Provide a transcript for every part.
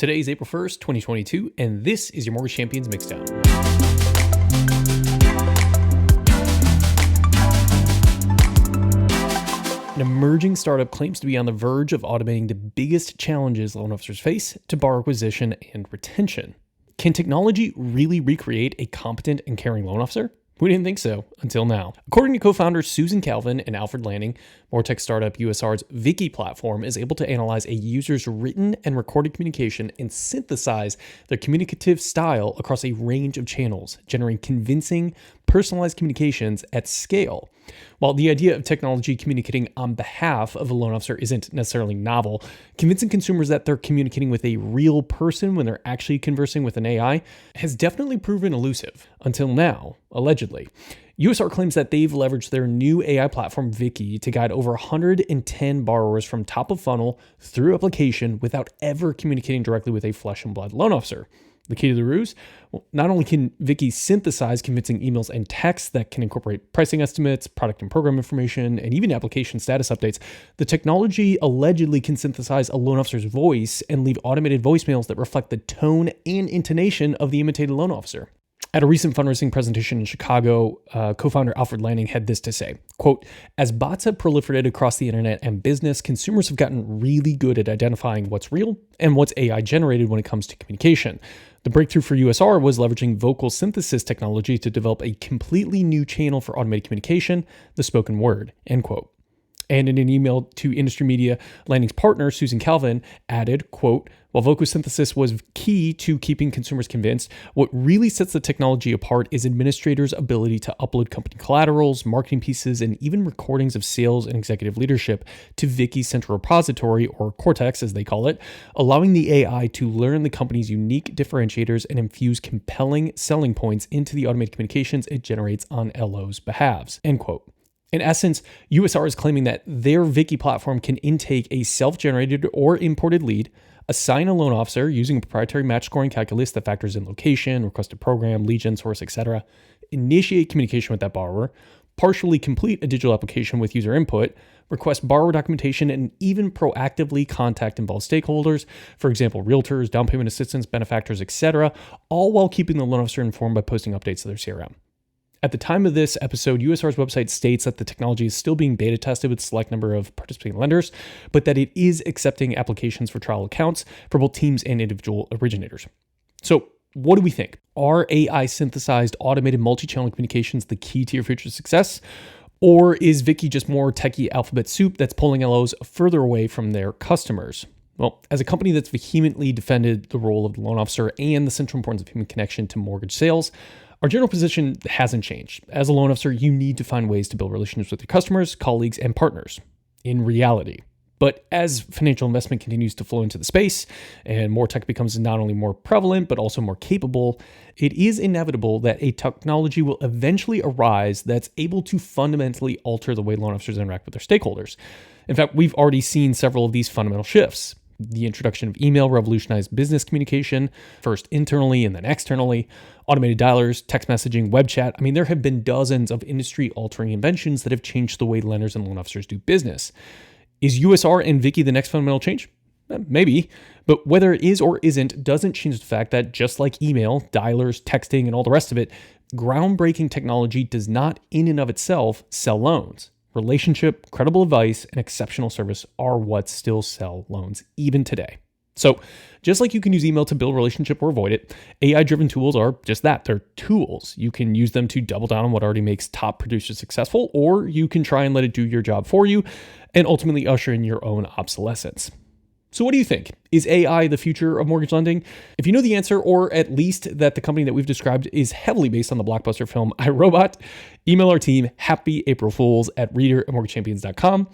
Today is April 1st, 2022, and this is your Mortgage Champions Mixdown. An emerging startup claims to be on the verge of automating the biggest challenges loan officers face to borrower acquisition and retention. Can technology really recreate a competent and caring loan officer? We didn't think so until now. According to co-founders Susan Calvin and Alfred Lanning, mortech startup USR's VIKI platform is able to analyze a user's written and recorded communication and synthesize their communicative style across a range of channels, generating convincing, personalized communications at scale. While the idea of technology communicating on behalf of a loan officer isn't necessarily novel, convincing consumers that they're communicating with a real person when they're actually conversing with an AI has definitely proven elusive, until now, allegedly. USR claims that they've leveraged their new AI platform VIKI to guide over 110 borrowers from top of funnel through application without ever communicating directly with a flesh and blood loan officer. The key to the ruse? Well, not only can VIKI synthesize convincing emails and texts that can incorporate pricing estimates, product and program information, and even application status updates, the technology allegedly can synthesize a loan officer's voice and leave automated voicemails that reflect the tone and intonation of the imitated loan officer. At a recent fundraising presentation in Chicago, co-founder Alfred Lanning had this to say, quote, "As bots have proliferated across the internet and business, consumers have gotten really good at identifying what's real and what's AI generated when it comes to communication. The breakthrough for USR was leveraging vocal synthesis technology to develop a completely new channel for automated communication, the spoken word," end quote. And in an email to industry media, Lanning's partner, Susan Calvin, added, quote, "While vocal synthesis was key to keeping consumers convinced, what really sets the technology apart is administrators' ability to upload company collaterals, marketing pieces, and even recordings of sales and executive leadership to VIKI's central repository, or Cortex as they call it, allowing the AI to learn the company's unique differentiators and infuse compelling selling points into the automated communications it generates on LO's behalves," end quote. In essence, USR is claiming that their VIKI platform can intake a self-generated or imported lead, assign a loan officer using a proprietary match scoring calculus that factors in location, requested program, lead gen source, etc., initiate communication with that borrower, partially complete a digital application with user input, request borrower documentation, and even proactively contact involved stakeholders, for example, realtors, down payment assistants, benefactors, etc., all while keeping the loan officer informed by posting updates to their CRM. At the time of this episode, USR's website states that the technology is still being beta tested with a select number of participating lenders, but that it is accepting applications for trial accounts for both teams and individual originators. So what do we think? Are AI synthesized automated multi-channel communications the key to your future success? Or is VIKI just more techie alphabet soup that's pulling LOs further away from their customers? Well, as a company that's vehemently defended the role of the loan officer and the central importance of human connection to mortgage sales, our general position hasn't changed. As a loan officer, you need to find ways to build relationships with your customers, colleagues, and partners in reality. But as financial investment continues to flow into the space and more tech becomes not only more prevalent, but also more capable, it is inevitable that a technology will eventually arise that's able to fundamentally alter the way loan officers interact with their stakeholders. In fact, we've already seen several of these fundamental shifts. The introduction of email revolutionized business communication, first internally and then externally, automated dialers, text messaging, web chat. I mean, there have been dozens of industry-altering inventions that have changed the way lenders and loan officers do business. Is USR and VIKI the next fundamental change? Maybe, but whether it is or isn't doesn't change the fact that just like email, dialers, texting, and all the rest of it, groundbreaking technology does not in and of itself sell loans. Relationship, credible advice, and exceptional service are what still sell loans, even today. So just like you can use email to build a relationship or avoid it, AI-driven tools are just that. They're tools. You can use them to double down on what already makes top producers successful, or you can try and let it do your job for you and ultimately usher in your own obsolescence. So what do you think? Is AI the future of mortgage lending? If you know the answer, or at least that the company that we've described is heavily based on the blockbuster film I, Robot, email our team, Happy April Fools at reader@mortgagechampions.com.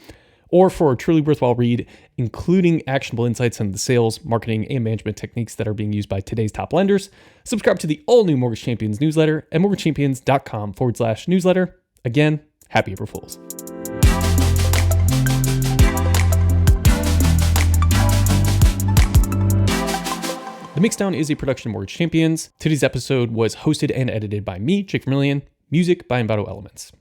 Or for a truly worthwhile read, including actionable insights on the sales, marketing, and management techniques that are being used by today's top lenders, subscribe to the all-new Mortgage Champions newsletter at mortgagechampions.com/newsletter. Again, Happy April Fools. The Mixdown is a production of Mortgage Champions. Today's episode was hosted and edited by me, Jake Vermillion. Music by Envato Elements.